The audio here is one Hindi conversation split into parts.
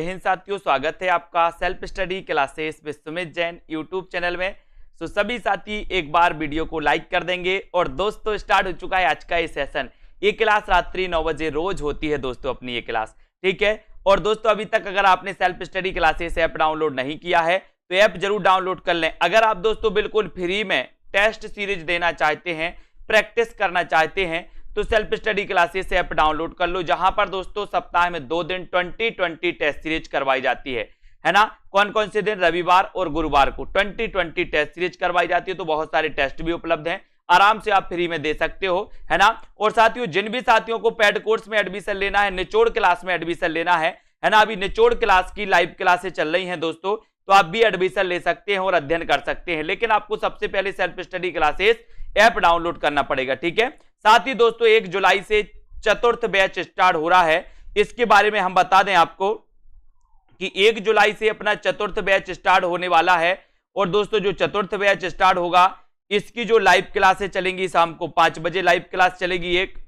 हिंद साथियों, स्वागत है आपका self study classes with Sumit Jain YouTube channel में। तो सभी साथी एक बार वीडियो को लाइक कर देंगे। और दोस्तों स्टार्ट हो चुका है आज का ये सेशन। ये क्लास रात्रि 9 बजे रोज होती है दोस्तों अपनी ये क्लास, ठीक है। और दोस्तों अभी तक अगर आपने self study classes app download नहीं किया है तो ऐप जरूर डाउनलोड कर लें। अगर आप दोस्तों बिल्कुल फ्री में टेस्ट सीरीज देना चाहते हैं, प्रैक्टिस करना चाहते हैं तो self study classes app download कर लो, जहां पर दोस्तों सप्ताह में 2 दिन 20 टेस्ट सीरीज करवाई जाती है ना। कौन कौन से दिन? रविवार और गुरुवार को 20 टेस्ट सीरीज करवाई जाती है। तो बहुत सारे टेस्ट भी उपलब्ध हैं, आराम से आप फ्री में दे सकते हो, है ना। और साथियों जिन भी साथियों को पेड कोर्स में एडमिशन लेना है, निचोड़ क्लास में एडमिशन लेना है ना, अभी निचोड़ क्लास की लाइव क्लासेस चल रही हैं दोस्तों, तो आप भी एडमिशन ले सकते हैं और अध्ययन कर सकते हैं। लेकिन आपको सबसे पहले self study classes app download करना पड़ेगा, ठीक है। साथ ही दोस्तों 1 जुलाई से चतुर्थ बैच स्टार्ट हो रहा है। इसके बारे में हम बता दें आपको कि 1 जुलाई से अपना चतुर्थ बैच स्टार्ट होने वाला है। और दोस्तों जो चतुर्थ बैच स्टार्ट होगा, इसकी जो लाइव क्लासें चलेंगी शाम को 5 बजे लाइव क्लास चलेगी एक,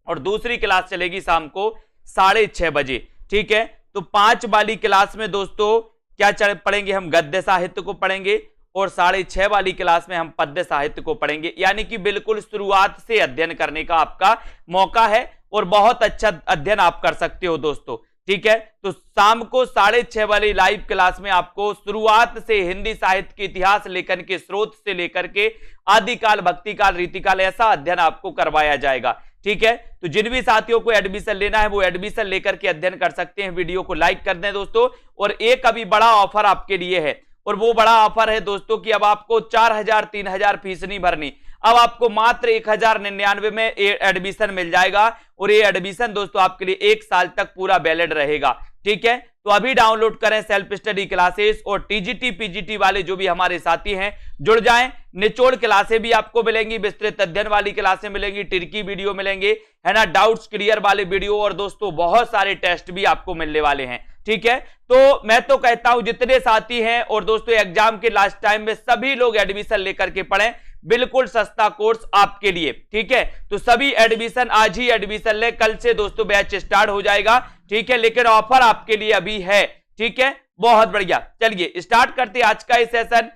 और दूसरी क्लास चलेगी शाम को 6:30 बजे, ठीक है। तो 5 वाली क्लास में दोस्तों क्या पढ़ेंगे? हम गद्य साहित्य को पढ़ेंगे, और 6:30 वाली क्लास में हम पद्य साहित्य को पढ़ेंगे। यानी कि बिल्कुल शुरुआत से अध्ययन करने का आपका मौका है और बहुत अच्छा अध्ययन आप कर सकते हो दोस्तों, ठीक है। तो शाम को 6:30 वाली लाइव क्लास में आपको शुरुआत से हिंदी साहित्य के इतिहास लेखन के स्रोत से लेकर के आदिकाल, भक्तिकाल, रीतिकाल, ऐसा अध्ययन आपको करवाया जाएगा, ठीक है। तो जिन भी साथियों को एडमिशन लेना है वो एडमिशन लेकर के अध्ययन कर सकते हैं। वीडियो को लाइक कर दें दोस्तों। और एक अभी बड़ा ऑफर आपके लिए है, और वो बड़ा ऑफर है दोस्तों कि अब आपको 4000 3000 फीस नहीं भरनी, अब आपको मात्र 1099 में एडमिशन मिल जाएगा। और ये एडमिशन दोस्तों आपके लिए 1 साल तक पूरा वैलिड रहेगा, ठीक है। तो अभी डाउनलोड करें सेल्फ स्टडी क्लासेस, और टीजीटी पीजीटी वाले जो भी हमारे साथी हैं जुड़ जाएं। निचोड़ क्लासें भी आपको मिलेंगी, विस्तृत अध्ययन वाली क्लासें मिलेंगी, टिरकी वीडियो मिलेंगे, है ना, डाउट्स क्लियर वाले वीडियो, और दोस्तों बहुत सारे टेस्ट भी आपको मिलने वाले हैं, ठीक है। तो मैं तो कहता हूं जितने साथी हैं, और दोस्तों एग्जाम के लास्ट टाइम में सभी लोग एडमिशन लेकर के पढ़ें, बिल्कुल सस्ता कोर्स आपके लिए, ठीक है। तो सभी एडमिशन आज ही एडमिशन ले, कल से दोस्तों बैच स्टार्ट हो जाएगा, ठीक है। लेकिन ऑफर आपके लिए अभी है, ठीक है। बहुत बढ़िया, चलिए स्टार्ट करते हैं आज का इस सेशन।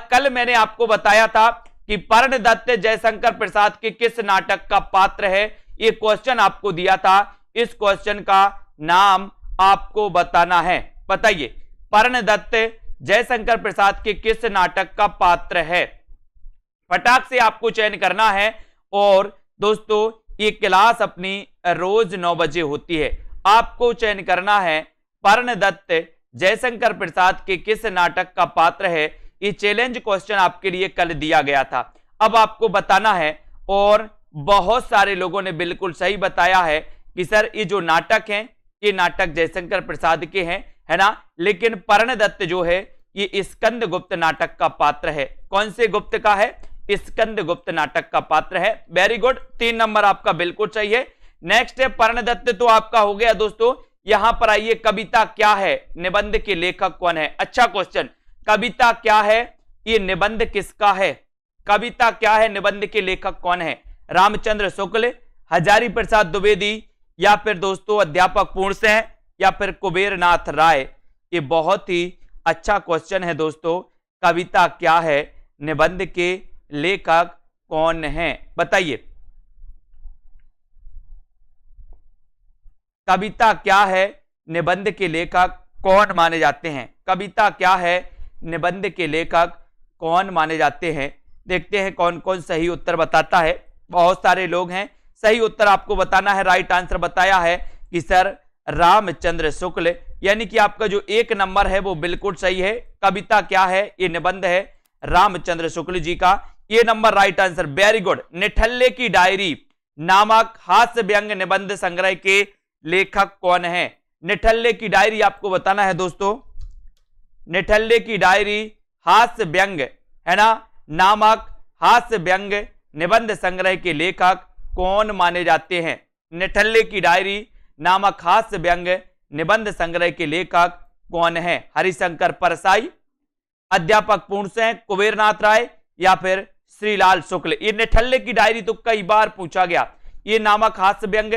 कल मैंने आपको बताया था कि पर्ण दत्त जयशंकर प्रसाद के किस नाटक का पात्र है। ये क्वेश्चन आपको दिया था, इस क्वेश्चन का नाम आपको बताना है। बताइए पर्ण दत्त जयशंकर प्रसाद के किस नाटक का पात्र है? फटाक से आपको चयन करना है। और दोस्तों ये क्लास अपनी रोज 9 बजे होती है। आपको चयन करना है पर्ण दत्त जयशंकर प्रसाद के किस नाटक का पात्र है। ये चैलेंज क्वेश्चन आपके लिए कल दिया गया था, अब आपको बताना है। और बहुत सारे लोगों ने बिल्कुल सही बताया है कि सर ये जो नाटक हैं ये नाटक जयशंकर प्रसाद के हैं, है ना। लेकिन पर्ण दत्त जो है ये स्कंद गुप्त नाटक का पात्र है। कौन से गुप्त का है? स्कंद गुप्त नाटक का पात्र है। वेरी गुड, 3 नंबर आपका बिल्कुल सही है। नेक्स्ट है पर्ण दत्त तो आपका हो गया दोस्तों। यहां पर आइए, कविता क्या है, निबंध के लेखक कौन है? अच्छा क्वेश्चन, कविता क्या है, ये निबंध किसका है? कविता क्या है, निबंध के लेखक कौन है? रामचंद्र शुक्ल, हजारी प्रसाद द्विवेदी, या फिर दोस्तों अध्यापक पूर्णसेन, या फिर कुबेरनाथ राय? ये बहुत ही अच्छा क्वेश्चन है दोस्तों। कविता क्या है, निबंध के लेखक कौन है? बताइए कविता क्या है, निबंध के लेखक कौन माने जाते हैं? कविता क्या है, निबंध के लेखक कौन माने जाते हैं? देखते हैं कौन कौन सही उत्तर बताता है। बहुत सारे लोग हैं, सही उत्तर आपको बताना है। राइट आंसर बताया है कि सर रामचंद्र शुक्ल, यानी कि आपका जो 1 नंबर है वो बिल्कुल सही है। कविता क्या है, ये निबंध है रामचंद्र शुक्ल जी का, ये number right answer. Very good. निठल्ले की डायरी नामक हास्य व्यंग निबंध संग्रह के लेखक कौन है? निठल्ले की डायरी आपको बताना है दोस्तों। निठल्ले की डायरी हास्य व्यंग, है ना, नामक हास्य व्यंग निबंध संग्रह के लेखक कौन माने जाते हैं? निठल्ले की डायरी नामक हास्य व्यंग निबंध संग्रह के लेखक कौन है? हरिशंकर परसाई, अध्यापक पूर्णसेन, कुबेरनाथ राय, या फिर श्रीलाल शुक्ल? ये निठल्ले की डायरी तो कई बार पूछा गया। ये नामक हास्य व्यंग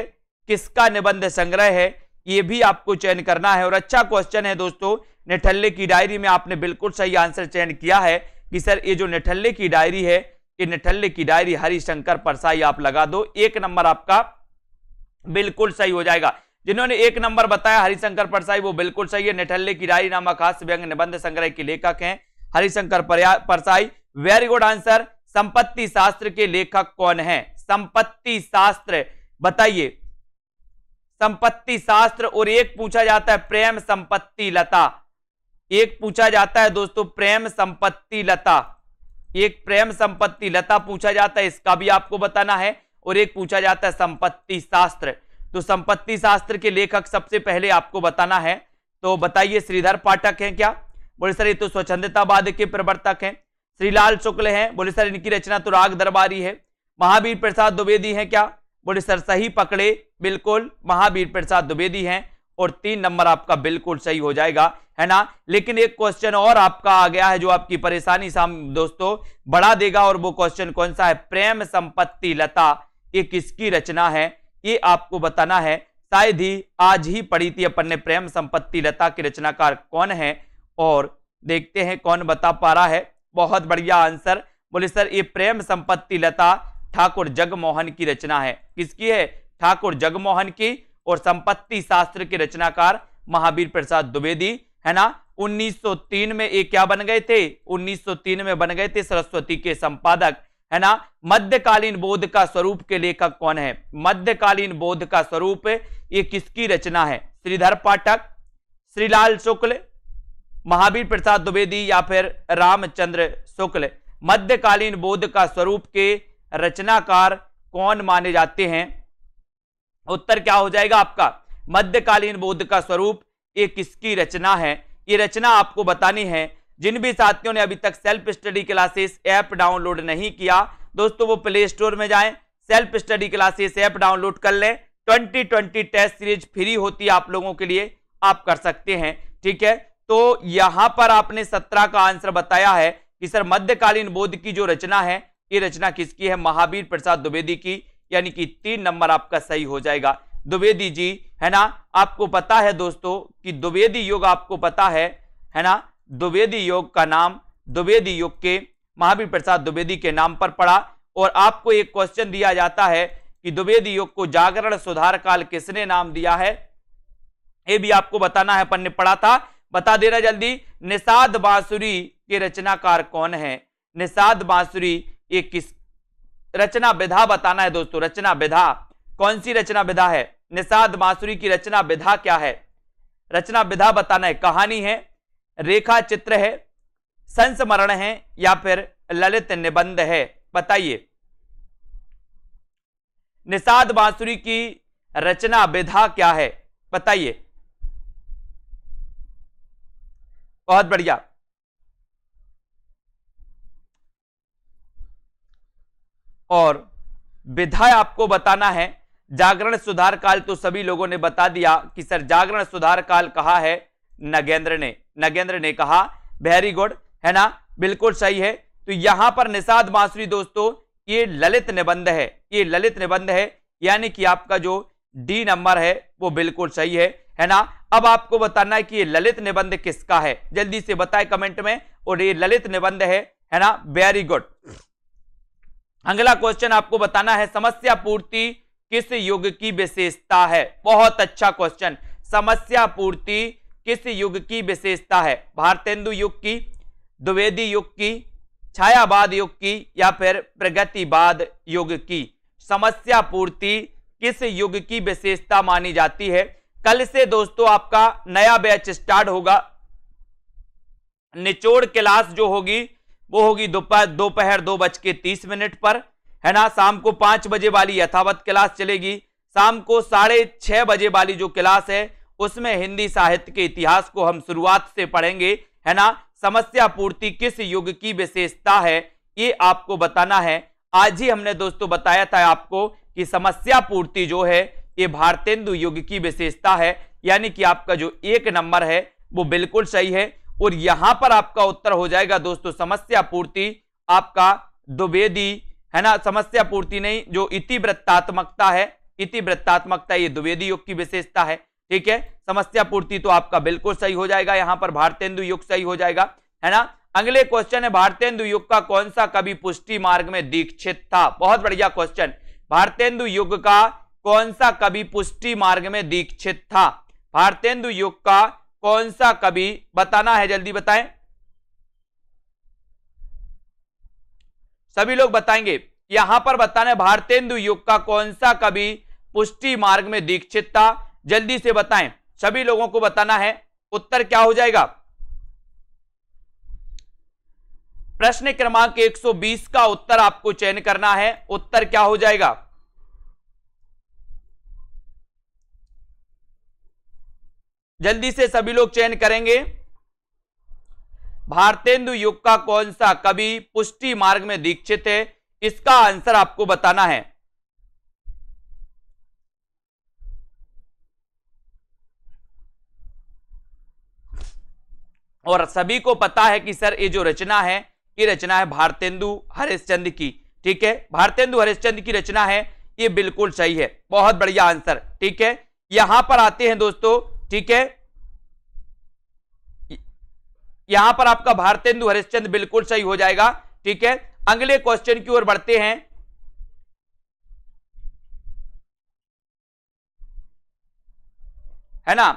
किसका निबंध संग्रह है? ये भी आपको चयन करना है। और अच्छा क्वेश्चन है दोस्तों, निठल्ले की डायरी में आपने बिल्कुल सही आंसर चयन किया है कि सर ये जो निठल्ले की डायरी है, ये निठल्ले की डायरी हरिशंकर परसाई आप लगा दो, 1 नंबर आपका बिल्कुल सही हो जाएगा। जिन्होंने 1 नंबर बताया हरिशंकर परसाई वो बिल्कुल सही है। निठल्ले की डायरी नामक हास्य व्यंग्य निबंध संग्रह के लेखक हैं Harishankar Parsai. Very good answer. संपत्ति शास्त्र के लेखक कौन है? संपत्ति शास्त्र बताइए, संपत्ति शास्त्र। और एक पूछा जाता है प्रेम संपत्ति लता, एक पूछा जाता है दोस्तों प्रेम संपत्ति लता, एक प्रेम संपत्ति लता पूछा जाता है, इसका भी आपको बताना है। और एक पूछा जाता है संपत्ति शास्त्र। तो संपत्ति शास्त्र के लेखक सबसे पहले आपको बताना है, तो बताइए श्रीधर पाठक हैं क्या? बोले सर ये तो स्वच्छंदतावाद के प्रवर्तक हैं। श्रीलाल शुक्ल हैं? बोले सर इनकी रचना तो राग दरबारी है। महावीर प्रसाद द्विवेदी हैं क्या? बोले सर सही पकड़े, बिल्कुल महावीर प्रसाद द्विवेदी हैं। और 3 नंबर आपका बिल्कुल सही हो जाएगा, है ना। लेकिन एक क्वेश्चन और आपका आ गया है जो आपकी परेशानी दोस्तों बढ़ा देगा, और वो क्वेश्चन कौन सा है? प्रेम संपत्ति लता ये किसकी रचना है, ये आपको बताना है। शायद ही आज ही पढ़ी थी अपन ने प्रेम संपत्ति लता के रचनाकार कौन है, और देखते हैं कौन बता पा रहा है। बहुत बढ़िया आंसर। बोले सर ये प्रेम संपत्ति लता ठाकुर जगमोहन की रचना है। किसकी है? ठाकुर जगमोहन की। और संपत्ति शास्त्र के रचनाकार महावीर प्रसाद द्विवेदी, है ना। 1903 में ये क्या बन गए थे? 1903 में बन गए थे सरस्वती के संपादक, है ना। मध्यकालीन बोध का स्वरूप के लेखक कौन है? मध्यकालीन बोध का स्वरूप ये किसकी रचना है? श्रीधर पाठक, श्रीलाल शुक्ल, महावीर प्रसाद द्विवेदी या फिर रामचंद्र शुक्ल? मध्यकालीन बोध का स्वरूप के रचनाकार कौन माने जाते हैं? उत्तर क्या हो जाएगा आपका? मध्यकालीन बोध का स्वरूप ये किसकी रचना है? ये रचना आपको बतानी है। जिन भी साथियों ने अभी तक self study classes app download नहीं किया दोस्तों, वो प्ले स्टोर में जाएं, self study classes app download कर लें। 2020 टेस्ट सीरीज फ्री होती है आप लोगों के लिए, आप कर सकते हैं, ठीक है। तो यहां पर आपने 17 का आंसर बताया है कि सर मध्यकालीन बोध की जो रचना है ये रचना किसकी है? महावीर प्रसाद द्विवेदी की, यानी कि 3 नंबर आपका सही हो जाएगा। द्विवेदी जी, है ना। आपको पता है दोस्तों कि द्विवेदी योग आपको पता है ना। द्विवेदी योग का नाम द्विवेदी योग के महावीर प्रसाद द्विवेदी के नाम पर पड़ा। और आपको एक क्वेश्चन दिया जाता है कि द्विवेदी योग को जागरण सुधार काल किसने नाम दिया है? ये भी आपको बताना है, अपन ने पढ़ा था, बता देना जल्दी। निषाद बांसुरी के रचनाकार कौन है? निषाद बांसुरी ये किस रचना विधा बताना है दोस्तों। रचना विधा कौन सी रचना विधा है? निषाद बांसुरी की रचना विधा क्या है? रचना विधा बताना है। कहानी है, रेखा चित्र है, संस्मरण है या फिर ललित निबंध है? बताइए। निषाद बांसुरी की रचना विधा क्या है? बताइए। बहुत बढ़िया। और विधा आपको बताना है। जागरण सुधार काल तो सभी लोगों ने बता दिया कि सर जागरण सुधार काल कहा है नगेंद्र ने, नगेंद्र ने कहा। वेरी गुड, है ना, बिल्कुल सही है। तो यहां पर निषाद बांसुरी दोस्तों ये ललित निबंध है, ये ललित निबंध है, यानी कि आपका जो डी नंबर है वो बिल्कुल सही है ना। अब आपको बताना है कि ये ललित निबंध किसका है, जल्दी से बताएं कमेंट में। और ये ललित निबंध है ना। Very good. अगला क्वेश्चन आपको बताना है समस्या पूर्ति किस युग की विशेषता है? बहुत अच्छा क्वेश्चन। समस्या पूर्ति किस युग की विशेषता है? भारतेंदु युग की, द्विवेदी युग की, छायावाद युग की या फिर प्रगतिवाद युग की? समस्या पूर्ति किस युग की विशेषता मानी जाती है? कल से दोस्तों आपका नया बैच स्टार्ट होगा। निचोड़ क्लास जो होगी वो होगी दोपहर 2:30 पर, है ना। शाम को 5 बजे वाली यथावत क्लास चलेगी। शाम को 6:30 बजे वाली जो क्लास है उसमें हिंदी साहित्य के इतिहास को हम शुरुआत से पढ़ेंगे, है ना। समस्या पूर्ति किस युग की विशेषता है ये आपको बताना है। आज ही हमने दोस्तों बताया था आपको कि समस्या पूर्ति जो है ये भारतेंदु युग की विशेषता है, यानी कि आपका जो 1 नंबर है वो बिल्कुल सही है। और यहां पर आपका उत्तर हो जाएगा दोस्तों समस्या पूर्ति आपका द्विवेदी, है ना। समस्या पूर्ति नहीं, जो इतिवृत्तात्मकता है, इतिवृत्तात्मकता ये द्विवेदी युग की विशेषता है, ठीक है, समस्या पूर्ति तो आपका बिल्कुल सही हो जाएगा, यहां पर भारतेंदु युग सही हो जाएगा, है ना। अगले क्वेश्चन है, भारतेंदु युग का कौन सा कवि पुष्टि मार्ग में दीक्षित था। बहुत बढ़िया क्वेश्चन, भारतेंदु युग का कौन सा कवि पुष्टि मार्ग में दीक्षित था। भारतेंदु युग का कौन सा कवि बताना है, जल्दी बताएं, सभी लोग बताएंगे। यहां पर बताना है भारतेंदु युग का कौन सा कवि पुष्टि मार्ग में दीक्षित था, जल्दी से बताएं, सभी लोगों को बताना है। उत्तर क्या हो जाएगा, प्रश्न क्रमांक 120 का उत्तर आपको चयन करना है। उत्तर क्या हो जाएगा, जल्दी से सभी लोग चयन करेंगे। भारतेंदु युग का कौन सा कवि पुष्टि मार्ग में दीक्षित है, इसका आंसर आपको बताना है। और सभी को पता है कि सर ये जो रचना है, ये रचना है भारतेंदु हरिश्चंद्र की, ठीक है, भारतेंदु हरिश्चंद्र की रचना है, ये बिल्कुल सही है, बहुत बढ़िया आंसर, ठीक है। यहां पर आते हैं दोस्तों, ठीक है, यहां पर आपका भारतेंदु हरिश्चंद्र बिल्कुल सही हो जाएगा, ठीक है। अगले क्वेश्चन की ओर बढ़ते हैं, है ना,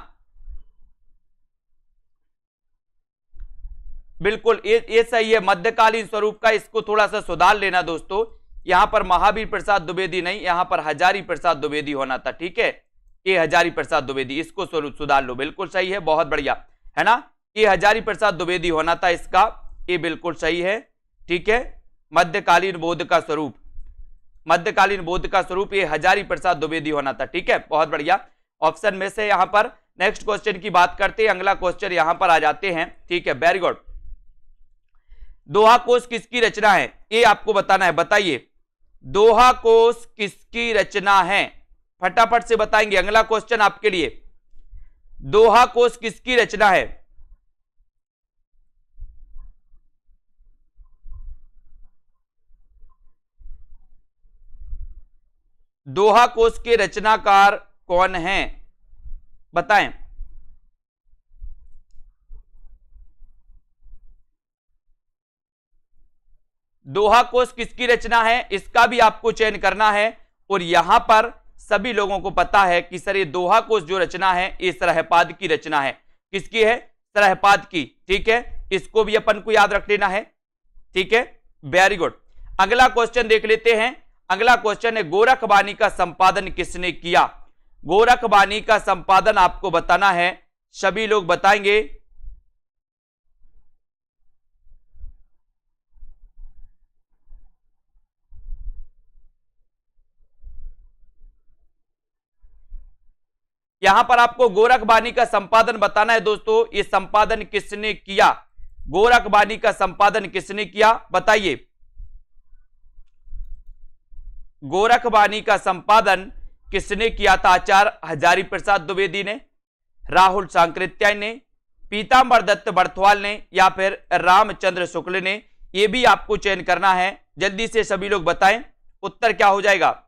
बिल्कुल ये सही है, मध्यकालीन स्वरूप का, इसको थोड़ा सा सुधार लेना दोस्तों, यहां पर महावीर प्रसाद द्विवेदी नहीं, यहां पर हजारी प्रसाद द्विवेदी होना था, ठीक है, ये हजारी प्रसाद द्विवेदी, इसको सुधार लो, बिल्कुल सही है, बहुत बढ़िया, है ना, ये हजारी प्रसाद द्विवेदी होना था इसका, ये बिल्कुल सही है, ठीक है। मध्यकालीन बोध का स्वरूप, मध्यकालीन बोध का स्वरूप ये हजारी प्रसाद द्विवेदी होना था, ठीक है, बहुत बढ़िया, ऑप्शन में से यहां पर नेक्स्ट क्वेश्चन की बात करते हैं, अगला क्वेश्चन यहां पर आ जाते हैं, ठीक है, वेरी गुड। दोहा कोश किसकी रचना है, ये आपको बताना है, बताइए दोहा कोश किसकी रचना है, फटाफट से बताएंगे, अगला क्वेश्चन आपके लिए, दोहा कोश किसकी रचना है। दोहा कोश के रचनाकार कौन हैं, बताएं, दोहा कोश किसकी रचना है, इसका भी आपको चयन करना है। और यहां पर सभी लोगों को पता है कि सर ये दोहा कोश जो रचना है ये सरहपाद की रचना है, किसकी है, सरहपाद की, ठीक है, इसको भी अपन को याद रख लेना है, ठीक है, वेरी गुड। अगला क्वेश्चन देख लेते हैं, अगला क्वेश्चन है, गोरखबाणी का संपादन किसने किया। गोरखबाणी का संपादन आपको बताना है, सभी लोग बताएंगे, यहां पर आपको गोरखबाणी का संपादन बताना है दोस्तों, ये संपादन किसने किया, गोरखबाणी का संपादन किसने किया, बताइए, गोरखबाणी का संपादन किसने किया था, आचार्य हजारी प्रसाद द्विवेदी ने, राहुल सांकृत्यायन ने, पीतांबर दत्त बर्थवाल ने, या फिर रामचंद्र शुक्ल ने, यह भी आपको चयन करना है, जल्दी से सभी लोग बताएं, उत्तर क्या हो जाएगा।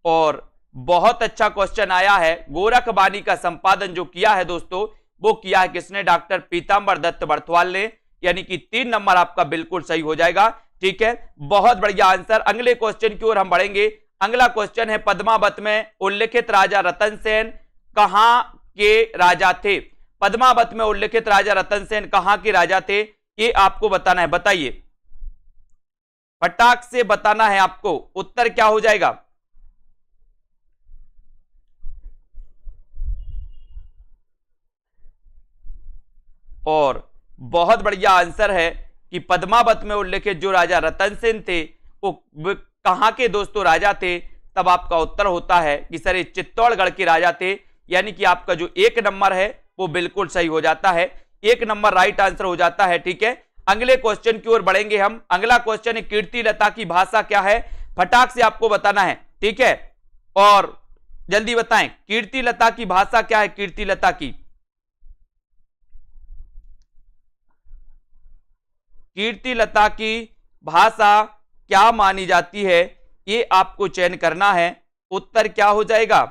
और बहुत अच्छा क्वेश्चन आया है, गोरखबाणी का संपादन जो किया है दोस्तों, वो किया है किसने, डॉक्टर पीतांबर दत्त बर्थवाल ने, यानी कि 3 नंबर आपका बिल्कुल सही हो जाएगा, ठीक है, बहुत बढ़िया आंसर। अगले क्वेश्चन की ओर हम बढ़ेंगे, अगला क्वेश्चन है, पद्मावत में उल्लेखित राजा रतन सेन कहां के राजा थे। पद्मावत में उल्लेखित राजा रतन सेन कहां के राजा थे, ये आपको बताना है, बताइए, फटाक से बताना है आपको, उत्तर क्या हो जाएगा। और बहुत बढ़िया आंसर है कि पद्मावत में उल्लेखित जो राजा रतन सेन थे वो कहां के दोस्तों राजा थे, तब आपका उत्तर होता है कि सर ये चित्तौड़गढ़ के राजा थे, यानी कि आपका जो 1 नंबर है वो बिल्कुल सही हो जाता है, 1 नंबर राइट आंसर हो जाता है, ठीक है। अगले क्वेश्चन की ओर बढ़ेंगे हम, अगला क्वेश्चन है, कीर्तिलता की भाषा क्या है, फटाक से आपको बताना है, ठीक है, और जल्दी बताएं, कीर्तिलता की भाषा क्या है, कीर्तिलता की, कीर्तिलता की भाषा क्या मानी जाती है, ये आपको चयन करना है। उत्तर क्या हो जाएगा?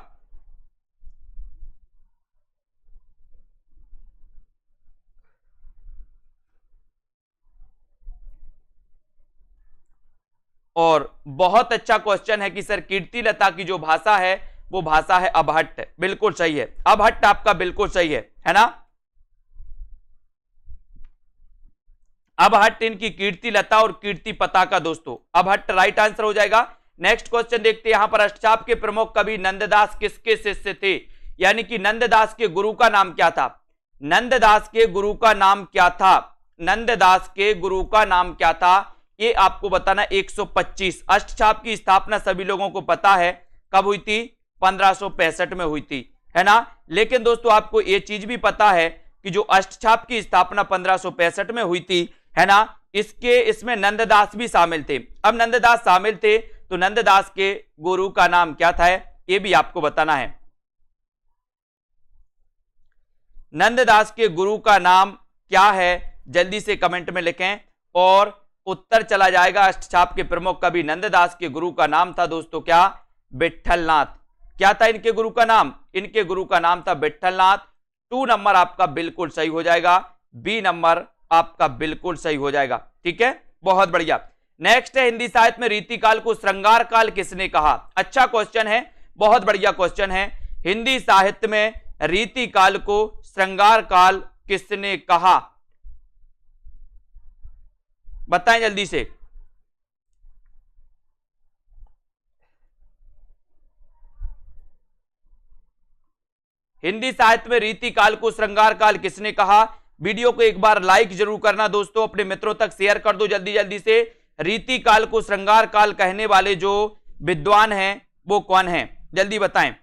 और बहुत अच्छा क्वेश्चन है कि सर कीर्तिलता की जो भाषा है वो भाषा है अबहट्ट। बिल्कुल सही है, अबहट्ट आपका बिल्कुल सही है ना। अबहट्ट इनकी कीर्तिलता और कीर्ति पताका दोस्तों, अबहट्ट राइट आंसर हो जाएगा। नेक्स्ट क्वेश्चन देखते हैं, यहां पर अष्टचाप के प्रमुख कवि नंददास किसके शिष्य थे, यानी कि नंददास के गुरु का नाम क्या था? नंददास के गुरु का नाम क्या था? नंददास के गुरु का नाम क्या था, ये आपको बताना। 125 अष्टचाप की स्थापना सभी लोगों को पता है कब हुई थी? 1565 में हुई थी, है ना। लेकिन दोस्तों आपको ये चीज भी पता है कि जो अष्टचाप की स्थापना 1565 में हुई थी, है ना, इसमें नंददास भी शामिल थे। अब नंददास शामिल थे तो नंददास के गुरु का नाम क्या था, ये भी आपको बताना है। नंददास के गुरु का नाम क्या है, जल्दी से कमेंट में लिखें और उत्तर चला जाएगा। अष्टचाप के प्रमुख कवि नंददास के गुरु का नाम था दोस्तों क्या? विट्ठलनाथ। क्या था इनके गुरु का नाम? इनके गुरु का नाम था विट्ठलनाथ। 2 नंबर आपका बिल्कुल सही हो जाएगा, बी नंबर आपका बिल्कुल सही हो जाएगा। ठीक है, बहुत बढ़िया। नेक्स्ट है, हिंदी साहित्य में रीतिकाल को श्रृंगार काल किसने कहा? अच्छा क्वेश्चन है, बहुत बढ़िया क्वेश्चन है। हिंदी साहित्य में रीतिकाल को श्रृंगार काल किसने कहा? बताएं जल्दी से। हिंदी साहित्य में रीतिकाल को श्रृंगार काल किसने कहा? वीडियो को एक बार लाइक जरूर करना दोस्तों, अपने मित्रों तक शेयर कर दो जल्दी जल्दी से। रीतिकाल को श्रृंगार काल कहने वाले जो विद्वान हैं वो कौन हैं, जल्दी बताएं।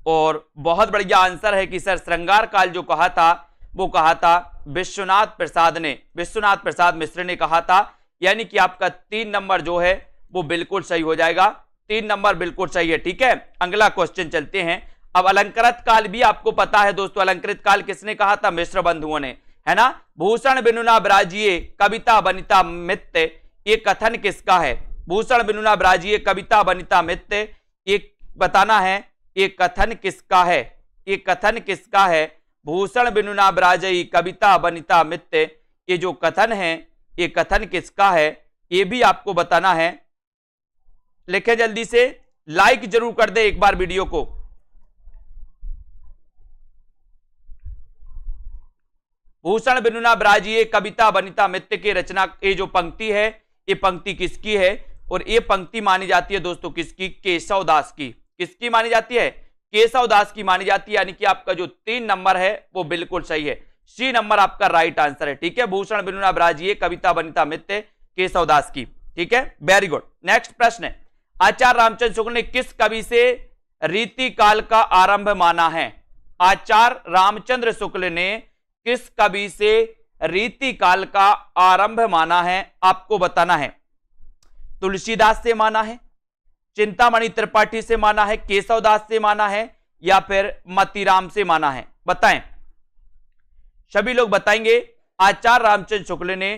और बहुत बढ़िया आंसर है कि सर श्रृंगार काल जो कहा था वो कहा था विश्वनाथ प्रसाद ने, विश्वनाथ प्रसाद मिश्र ने कहा था। यानी कि आपका 3 नंबर जो है वो बिल्कुल सही हो जाएगा, 3 नंबर बिल्कुल सही है। ठीक है, अगला क्वेश्चन चलते हैं। अब अलंकृत काल भी आपको पता है दोस्तों, अलंकृत काल किसने कहा था? मिश्र बंधुओं ने, है ना। भूषण बिनुना ब्राजिए कविता बनिता मित्य, ये कथन किसका है? भूषण बिनुना ब्राजिए कविता बनिता मित्य, ये बताना है ये कथन किसका है? ये कथन किसका है? भूषण बिनुना ब्राजई कविता बनिता मित्य, ये जो कथन है ये कथन किसका है, ये भी आपको बताना है। लिखे जल्दी से, लाइक जरूर कर दे एक बार वीडियो को। भूषण बिनुना ब्राजिए कविता बनिता मित्य की रचना, ये जो पंक्ति है ये पंक्ति किसकी है? और ये पंक्ति मानी जाती है दोस्तों किसकी? केशवदास की। किसकी मानी जाती है? केशवदास की मानी जाती है। यानी कि आपका जो 3 नंबर है वो बिल्कुल सही है, सी नंबर आपका राइट आंसर है। ठीक है, भूषण बिनुना ब्राजिए कविता बनिता मित्य केशवदास की। ठीक है, वेरी गुड। नेक्स्ट प्रश्न है, आचार्य रामचंद्र शुक्ल ने किस कवि से रीतिकाल का आरंभ माना है? आचार्य रामचंद्र शुक्ल ने किस कवि से रीतिकाल का आरंभ माना है, आपको बताना है। तुलसीदास से माना है, चिंतामणि त्रिपाठी से माना है, केशवदास से माना है, या फिर मतीराम से माना है? बताएं, सभी लोग बताएंगे। आचार्य रामचंद्र शुक्ल ने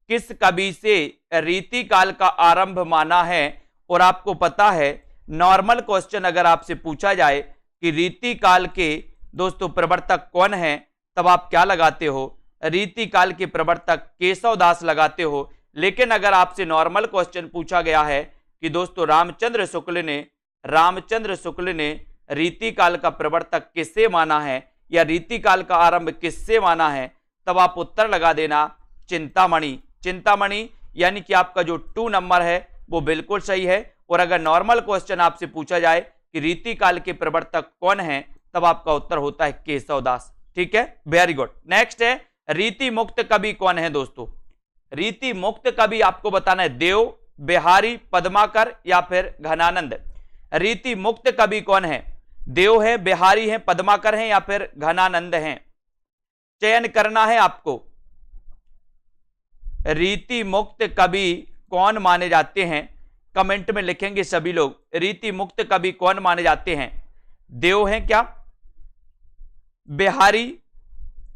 किस कवि से रीतिकाल का आरंभ माना है? और आपको पता है नॉर्मल क्वेश्चन अगर आपसे पूछा जाए कि रीतिकाल के दोस्तों प्रवर्तक कौन है, तब आप क्या लगाते हो? रीतिकाल के प्रवर्तक केशवदास लगाते हो। लेकिन अगर आपसे नॉर्मल क्वेश्चन पूछा गया है कि दोस्तों रामचंद्र शुक्ल ने रीतिकाल का प्रवर्तक किससे माना है या रीतिकाल का आरंभ किससे माना है, तब आप उत्तर लगा देना चिंतामणि। चिंतामणि यानी कि आपका जो 2 नंबर है वो बिल्कुल सही है। और अगर नॉर्मल क्वेश्चन आपसे पूछा जाए कि रीतिकाल के प्रवर्तक कौन है, तब आपका उत्तर होता है केशवदास। ठीक है, वेरी गुड। नेक्स्ट है, रीति मुक्त कवि कौन है दोस्तों? रीति मुक्त कवि आपको बताना है देव, बिहारी, पद्माकर या फिर घनानंद। रीति मुक्त कवि कौन है? देव है, बिहारी है, पद्माकर है या फिर घनानंद है? चयन करना है आपको। रीति मुक्त कवि कौन माने जाते हैं? कमेंट में लिखेंगे सभी लोग, रीति मुक्त कवि कौन माने जाते हैं? देव हैं क्या, बिहारी,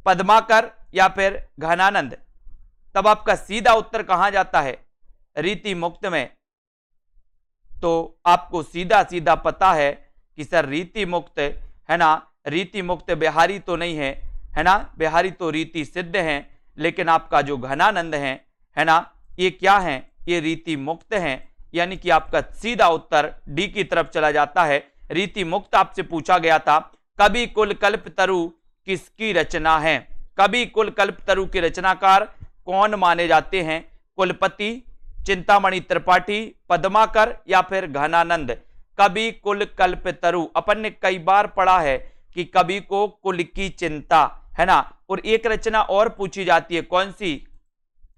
पद्माकर या फिर घनानंद? तब आपका सीधा उत्तर कहां जाता है, रीति मुक्त में। तो आपको सीधा सीधा पता है कि सर रीति मुक्त है ना, रीति मुक्त बिहारी तो नहीं है ना, बिहारी तो रीति सिद्ध हैं, लेकिन आपका जो घनानंद है ना, ये क्या है, ये रीति मुक्त हैं। यानी कि आपका सीधा उत्तर डी की तरफ चला जाता है, रीति मुक्त। आपसे पूछा गया था कवि कुल कल्पतरु किसकी रचना है, कवि कुल कल्पतरु के रचनाकार कौन माने जाते हैं, कुलपति, चिंतामणि त्रिपाठी, पद्माकर या फिर घनानंद? कवि कुल कल्पतरु अपन ने कई बार पढ़ा है कि कवि को कुल की चिंता है ना, और एक रचना और पूछी जाती है, कौन सी,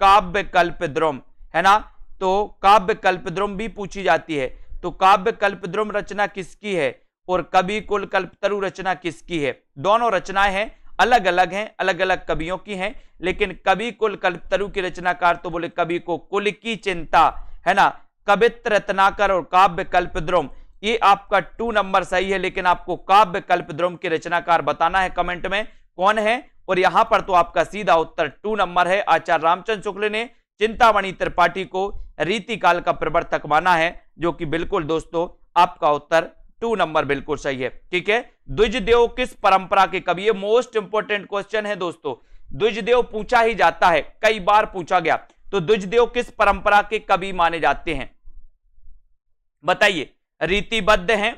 काव्य कल्पद्रुम है ना, तो काव्य कल्पद्रुम भी पूछी जाती है। तो काव्य कल्पद्रुम रचना किसकी है और कवि कुल कल्पतरु रचना किसकी है? दोनों रचनाएं हैं, अलग अलग हैं, अलग अलग कवियों की हैं, लेकिन कवि कुल कल्पतरु के रचनाकार तो बोले कवि को कुल की चिंता है ना, कवित्र रत्नाकर और काव्य कल्पद्रुम। ये आपका 2 नंबर सही है, लेकिन आपको काव्य कल्पद्रुम के रचनाकार बताना है कमेंट में कौन है, और यहां पर तो आपका सीधा उत्तर 2 नंबर है। आचार्य रामचंद्र शुक्ल ने चिंतामणि त्रिपाठी को रीतिकाल का प्रवर्तक माना है, जो कि बिल्कुल दोस्तों आपका उत्तर 2 नंबर बिल्कुल सही है। ठीक है, द्विजदेव किस परंपरा के कवि? ये मोस्ट इंपोर्टेंट क्वेश्चन है दोस्तों, द्विजदेव पूछा ही जाता है, कई बार पूछा गया। तो द्विजदेव किस परंपरा के कवि माने जाते हैं, बताइए? रीतिबद्ध हैं,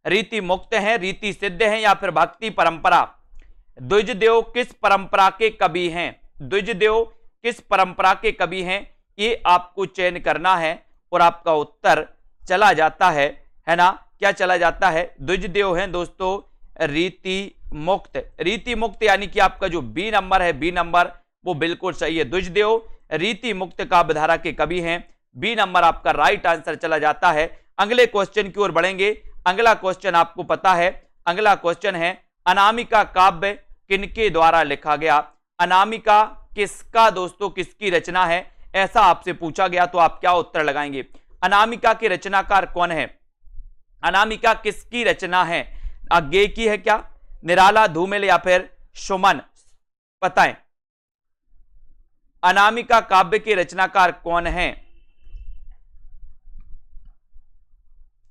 रीति मुक्त हैं, रीति सिद्ध हैं या फिर भक्ति परंपरा? द्विजदेव किस परंपरा के कवि हैं, द्विजदेव किस परंपरा के कवि हैं, ये आपको चयन करना है और आपका उत्तर चला जाता है ना, क्या चला जाता है? द्विजदेव हैं दोस्तों रीति मुक्त। रीति मुक्त यानी कि आपका जो बी नंबर है, बी नंबर वो बिल्कुल सही है। द्विजदेव रीति मुक्त काव्यधारा के कवि हैं, बी नंबर आपका राइट आंसर चला जाता है। अगले क्वेश्चन की ओर बढ़ेंगे। अगला क्वेश्चन आपको पता है, अगला क्वेश्चन है अनामिका काव्य किनके द्वारा लिखा गया? अनामिका किसका दोस्तों, किसकी रचना है, ऐसा आपसे पूछा गया तो आप क्या उत्तर लगाएंगे? अनामिका के रचनाकार कौन है? अनामिका किसकी रचना है? आगे की है क्या, निराला, धूमिल या फिर सुमन? बताएं, अनामिका काव्य के रचनाकार कौन है,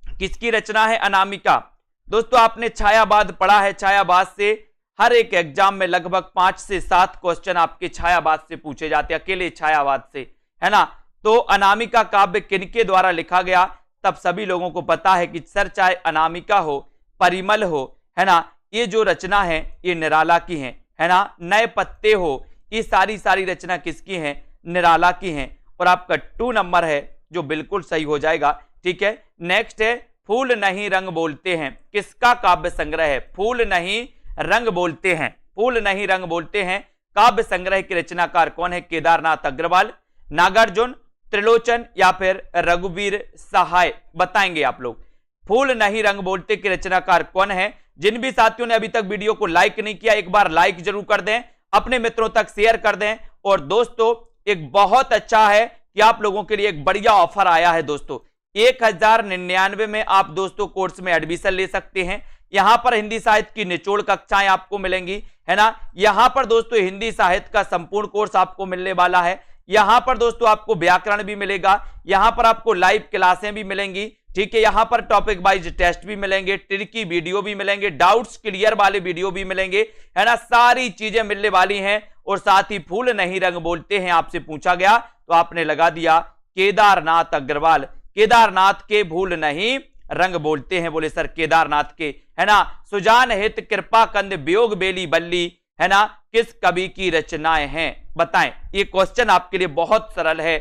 किसकी रचना है अनामिका? दोस्तों आपने छायावाद पढ़ा है, छायावाद से हर एक एग्जाम में लगभग 5 से 7 क्वेश्चन आपके छायावाद से पूछे जाते हैं, अकेले छायावाद से, है ना। तो अनामिका काव्य किनके द्वारा लिखा गया? तब सभी लोगों को पता है कि सर चाहे अनामिका हो, परिमल हो, है ना, ये जो रचना है ये निराला की है ना। नए पत्ते हो, ये सारी रचना किसकी है? निराला की है। और आपका 2 नंबर है जो बिल्कुल सही हो जाएगा। ठीक है, नेक्स्ट है फूल नहीं रंग बोलते हैं, किसका काव्य संग्रह है? फूल नहीं रंग बोलते हैं, फूल नहीं रंग बोलते हैं काव्य संग्रह के रचनाकार कौन है? केदारनाथ अग्रवाल, नागार्जुन, त्रिलोचन या फिर रघुवीर सहाय? बताएंगे आप लोग। फूल नहीं रंग बोलते के रचनाकार कौन है? जिन भी साथियों ने अभी तक वीडियो को लाइक नहीं किया, एक बार लाइक जरूर कर दें, अपने मित्रों तक शेयर कर दें। और दोस्तों एक बहुत अच्छा है कि आप लोगों के लिए एक बढ़िया ऑफर आया है दोस्तों, 1099 में आप दोस्तों कोर्स में एडमिशन ले सकते हैं। यहां पर हिंदी साहित्य की निचोड़ कक्षाएं आपको मिलेंगी, है ना। यहां पर दोस्तों हिंदी साहित्य का संपूर्ण कोर्स आपको मिलने वाला है। यहां पर दोस्तों आपको व्याकरण भी मिलेगा, यहां पर आपको लाइव क्लासें भी मिलेंगी। ठीक है, यहां पर टॉपिक वाइज टेस्ट भी मिलेंगे, ट्रिकी वीडियो भी मिलेंगे, डाउट्स क्लियर वाले वीडियो भी मिलेंगे, है ना। सारी चीजें मिलने वाली हैं। और साथ ही फूल नहीं रंग बोलते हैं आपसे पूछा गया तो आपने लगा दिया केदारनाथ अग्रवाल। केदारनाथ के फूल नहीं रंग बोलते हैं, बोले सर केदारनाथ के, है ना। सुजान हित कृपा कंद वियोग बेली बल्ली, है ना, किस कवि की रचनाएं हैं? बताएं, ये क्वेश्चन आपके लिए बहुत सरल है।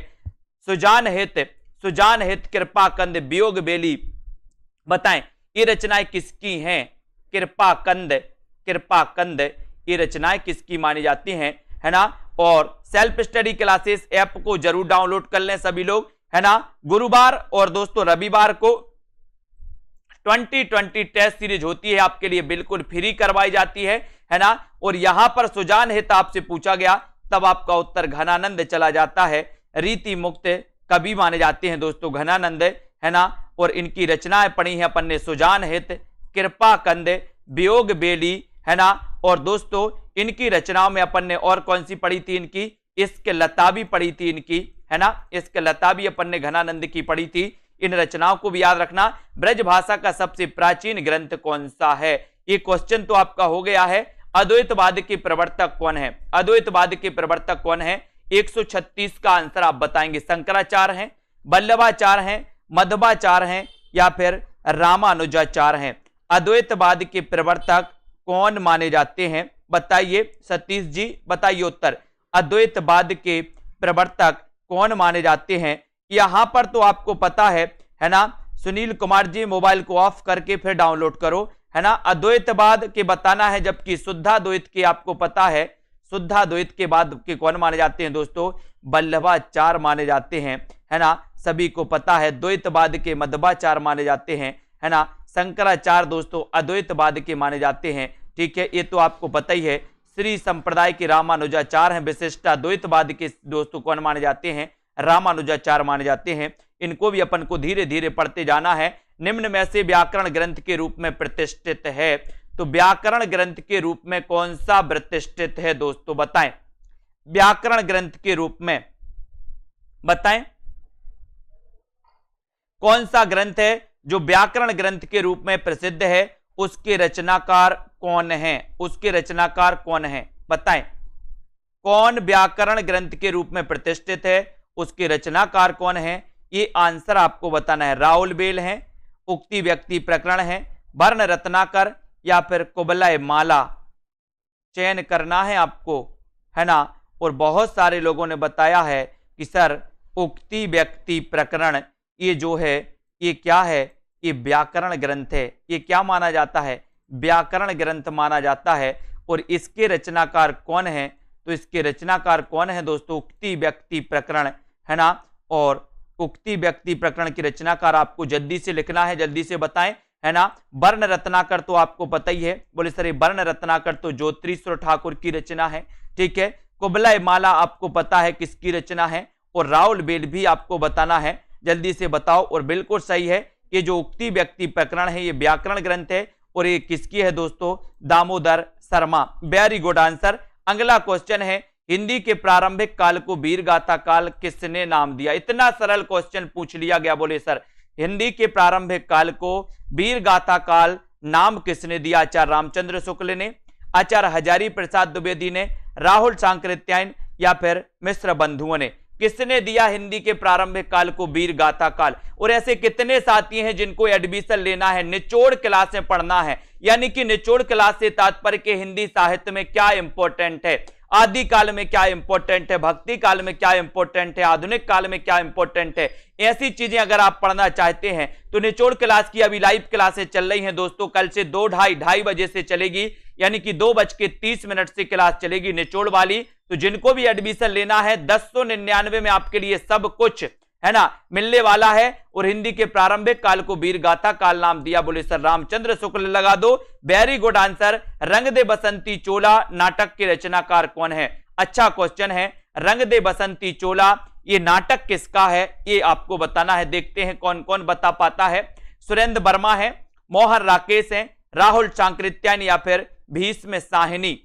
सुजान हित कृपा कंद वियोग बेली, बताएं ये रचनाएं किसकी हैं? कृपा कंद ये रचनाएं किसकी मानी जाती हैं, है ना। और सेल्फ स्टडी क्लासेस ऐप को जरूर डाउनलोड कर लें सभी लोग, है ना। गुरुवार और दोस्तों रविवार को 2020 टेस्ट सीरीज होती है, आपके लिए बिल्कुल फ्री करवाई जाती है ना। और यहां पर सुजान हित आपसे पूछा गया तब आपका उत्तर घनानंद चला जाता है। रीति मुक्त कवि माने जाते हैं दोस्तों घनानंद, है ना। और इनकी रचनाएं पढ़ी हैं अपन ने, सुजान हित, कृपा कंद, वियोग बेली, है ना। और दोस्तों इनकी रचनाओं में अपन ने और कौन सी पढ़ी थी, इनकी इश्क लता भी पढ़ी थी इनकी, है ना। इश्क लता भी अपन ने घनानंद की पढ़ी थी। इन रचनाओं को भी याद रखना। ब्रज भाषा का सबसे प्राचीन ग्रंथ कौन सा है, ये क्वेश्चन तो आपका हो गया है। अद्वैतवाद के प्रवर्तक कौन है, अद्वैतवाद के प्रवर्तक कौन है। 136 का आंसर आप बताएंगे। शंकराचार्य हैं, वल्लभाचार्य हैं, मध्वाचार्य हैं या फिर रामानुजाचार्य हैं। अद्वैतवाद के प्रवर्तक कौन माने जाते हैं, बताइए सतीश जी, बताइए उत्तर। अद्वैतवाद के प्रवर्तक कौन माने जाते हैं। यहां पर तो आपको पता है ना। सुनील कुमार जी मोबाइल को ऑफ करके फिर डाउनलोड करो, है ना। अद्वैतवाद के बताना है, जबकि शुद्धाद्वैत के आपको पता है। शुद्धाद्वैत के बाद के कौन माने जाते हैं दोस्तों, वल्लभाचार्य माने जाते हैं, है ना। सभी को पता है। द्वैतवाद के मध्वाचार्य माने जाते हैं, है ना। शंकराचार्य दोस्तों अद्वैतवाद के माने जाते हैं, ठीक है, ये तो आपको पता ही है। श्री संप्रदाय के रामानुजाचार्य हैं। विशिष्टाद्वैतवाद के दोस्तों कौन माने जाते हैं, रामानुजाचार्य माने जाते हैं। इनको भी अपन को धीरे धीरे पढ़ते जाना है। निम्न में से व्याकरण ग्रंथ के रूप में प्रतिष्ठित है, तो व्याकरण ग्रंथ के रूप में कौन सा प्रतिष्ठित है दोस्तों, बताएं। व्याकरण ग्रंथ के रूप में बताएं कौन सा ग्रंथ है जो व्याकरण ग्रंथ के रूप में प्रसिद्ध है, उसके रचनाकार कौन है, उसके रचनाकार कौन है, बताएं। कौन व्याकरण ग्रंथ के रूप में प्रतिष्ठित है, उसके रचनाकार कौन है, ये आंसर आपको बताना है। राहुल बेल हैं, उक्ति व्यक्ति प्रकरण है, वर्ण रत्नाकर या फिर कुबलय माला, चयन करना है आपको, है ना। और बहुत सारे लोगों ने बताया है कि सर उक्ति व्यक्ति प्रकरण ये जो है ये क्या है, ये व्याकरण ग्रंथ है। ये क्या माना जाता है, व्याकरण ग्रंथ माना जाता है। और इसके रचनाकार कौन है, तो इसके रचनाकार कौन है दोस्तों, उक्ति व्यक्ति प्रकरण, है ना। और उक्ति व्यक्ति प्रकरण की रचनाकार आपको जल्दी से लिखना है, जल्दी से बताएं, है ना। वर्ण रत्नाकर तो आपको पता ही है, बोले सर ये वर्ण रत्नाकर तो ज्योतिश्वर ठाकुर की रचना है, ठीक है। कुबलय माला आपको पता है किसकी रचना है, और राहुल बेल भी आपको बताना है, जल्दी से बताओ। और बिल्कुल सही है, ये जो उक्ति व्यक्ति प्रकरण है ये व्याकरण ग्रंथ है, और ये किसकी है दोस्तों, Damodar Sharma. Very good answer. अगला क्वेश्चन है, हिंदी के प्रारंभिक काल को वीर गाथा काल किसने नाम दिया। इतना सरल क्वेश्चन पूछ लिया गया, बोले सर हिंदी के प्रारंभिक काल को वीर गाथा काल नाम किसने दिया। आचार्य रामचंद्र शुक्ल ने, आचार्य हजारी प्रसाद द्विवेदी ने, राहुल सांकृत्यायन या फिर मिश्र बंधुओं ने। किसने दिया हिंदी के प्रारंभिक काल को वीर गाथा काल। और ऐसे कितने साथी हैं जिनको एडमिशन लेना है, निचोड़ क्लास में पढ़ना है, यानी कि निचोड़ क्लास से तात्पर्य के हिंदी साहित्य में क्या इंपॉर्टेंट है, आदि काल में क्या इंपॉर्टेंट है, भक्ति काल में क्या इंपॉर्टेंट है, आधुनिक काल में क्या इंपॉर्टेंट है, ऐसी चीजें अगर आप पढ़ना चाहते हैं तो निचोड़ क्लास की अभी लाइव क्लासेस चल रही हैं दोस्तों। कल से 2:30 बजे से चलेगी, यानी कि 2:30 से क्लास चलेगी निचोड़ वाली। तो जिनको भी एडमिशन लेना है 1099 में आपके लिए सब कुछ, है ना, मिलने वाला है। और हिंदी के प्रारंभिक काल को वीर गाथा काल नाम दिया, बोले सर रामचंद्र शुक्ल लगा दो। Very good answer. रंग दे बसंती चोला नाटक के रचनाकार कौन है। अच्छा क्वेश्चन है, रंग दे बसंती चोला ये नाटक किसका है, ये आपको बताना है। देखते हैं कौन कौन बता पाता है। सुरेंद्र वर्मा है, मोहन राकेश है, राहुल सांकृत्यायन या फिर भीष्म साहिनी।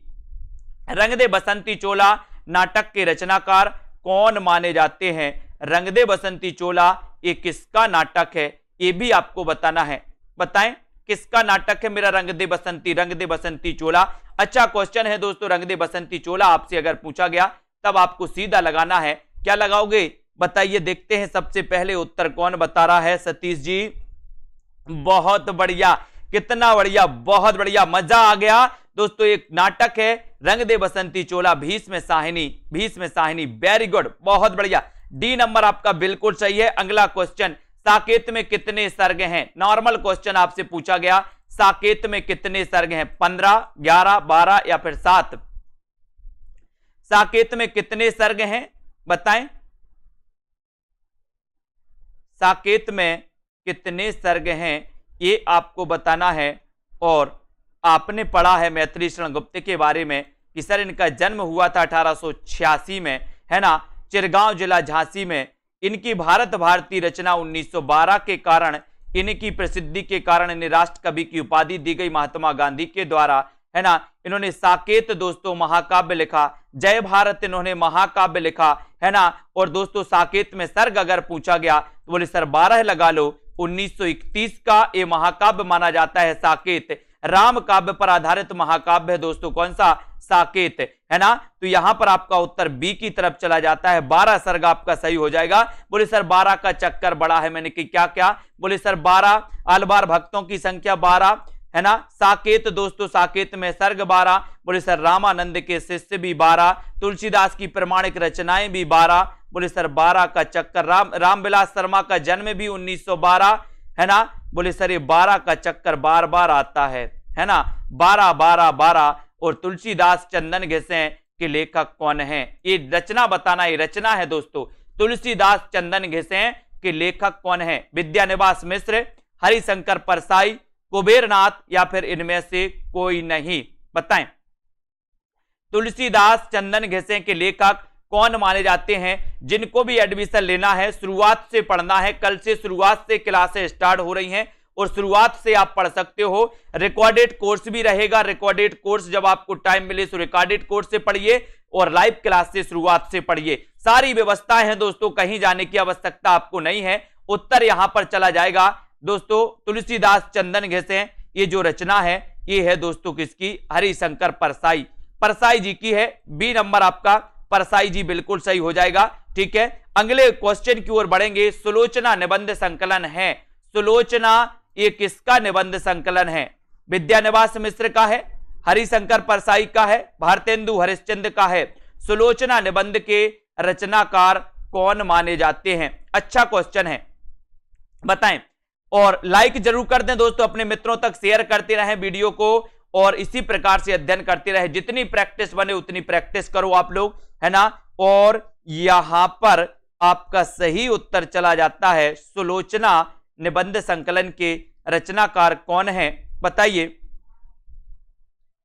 रंग दे बसंती चोला नाटक के रचनाकार कौन माने जाते हैं। रंग दे बसंती चोला ये किसका नाटक है, ये भी आपको बताना है। बताएं किसका नाटक है मेरा रंग दे बसंती चोला। अच्छा क्वेश्चन है दोस्तों, रंग दे बसंती चोला आपसे अगर पूछा गया तब आपको सीधा लगाना है। क्या लगाओगे बताइए, देखते हैं सबसे पहले उत्तर कौन बता रहा है। सतीश जी बहुत बढ़िया, कितना बढ़िया, बहुत बढ़िया, मजा आ गया दोस्तों। एक नाटक है रंग दे बसंती चोला, भीष्म साहिनी। वेरी गुड, बहुत बढ़िया। डी नंबर आपका बिल्कुल सही है। अगला क्वेश्चन, साकेत में कितने सर्ग हैं। नॉर्मल क्वेश्चन आपसे पूछा गया, साकेत में कितने सर्ग हैं, 15, 11, 12 या फिर 7। साकेत में कितने सर्ग हैं बताएं। साकेत में कितने सर्ग हैं ये आपको बताना है। और आपने पढ़ा है मैथिली शरण गुप्त के बारे में कि सर इनका जन्म हुआ था 1886 में, है ना, चिरगांव जिला झांसी में। इनकी भारत भारती रचना 1912 के कारण इनकी प्रसिद्धि के कारण इन्हें राष्ट्र कवि की उपाधि दी गई महात्मा गांधी के द्वारा, है ना। इन्होंने साकेत दोस्तों महाकाव्य लिखा, जय भारत इन्होंने महाकाव्य लिखा, है ना। और दोस्तों साकेत में सर्ग अगर पूछा गया तो बोले सर 12 लगा लो। 1931 का ये महाकाव्य माना जाता है साकेत। राम काव्य पर आधारित महाकाव्य है दोस्तों कौन सा, साकेत, है ना। तो यहां पर आपका उत्तर बी की तरफ चला जाता है, 12 सर्ग आपका सही हो जाएगा। बोले सर 12 का चक्कर बड़ा है, मैंने कि क्या क्या, बोले सर 12, अलबार भक्तों की संख्या 12, है ना। साकेत दोस्तों साकेत में सर्ग 12, बोले सर रामानंद के शिष्य भी 12, तुलसीदास की प्रमाणिक रचनाएं भी 12, बोले सर 12 का चक्कर। रामविलास शर्मा का जन्म भी 1912, है ना। बोले सर ये 12 का चक्कर बार बार आता है ना। 12 12 12। और तुलसीदास चंदन घिसें के लेखक कौन है, ये रचना बताना, ये रचना है दोस्तों। तुलसीदास चंदन घिसें के लेखक कौन है, विद्यानिवास मिश्र, हरिशंकर परसाई, कुबेरनाथ या फिर इनमें से कोई नहीं, बताएं। तुलसीदास चंदन घिसें के लेखक कौन माने जाते हैं। जिनको भी एडमिशन लेना है शुरुआत से पढ़ना है, कल से शुरुआत से क्लासेस स्टार्ट हो रही हैं और शुरुआत से आप पढ़ सकते हो। रिकॉर्डेड कोर्स भी रहेगा, रिकॉर्डेड कोर्स जब आपको टाइम मिले तो रिकॉर्डेड कोर्स से पढ़िए और लाइव क्लास से शुरुआत से पढ़िए। सारी व्यवस्थाएं हैं दोस्तों, कहीं जाने की आवश्यकता आपको नहीं है। उत्तर यहां पर चला जाएगा दोस्तों, तुलसीदास चंदन घिसें ये जो रचना है ये है दोस्तों किसकी, हरिशंकर परसाई, परसाई जी की है। बी नंबर आपका परसाई जी बिल्कुल सही हो जाएगा, ठीक है। अगले क्वेश्चन की ओर बढ़ेंगे। सुलोचना निबंध संकलन है, सुलोचना ये किसका निबंध संकलन है, विद्यानिवास मिश्र का है, हरिशंकर परसाई का है, भारतेंदु हरिश्चंद्र का है। सुलोचना निबंध के रचनाकार कौन माने जाते हैं, अच्छा क्वेश्चन है, बताएं। और लाइक जरूर कर दें दोस्तों, अपने मित्रों तक शेयर करते रहें वीडियो को और इसी प्रकार से अध्ययन करते रहे। जितनी प्रैक्टिस बने उतनी प्रैक्टिस करो आप लोग, है ना। और यहां पर आपका सही उत्तर चला जाता है सुलोचना निबंध संकलन के रचनाकार कौन है, बताइए,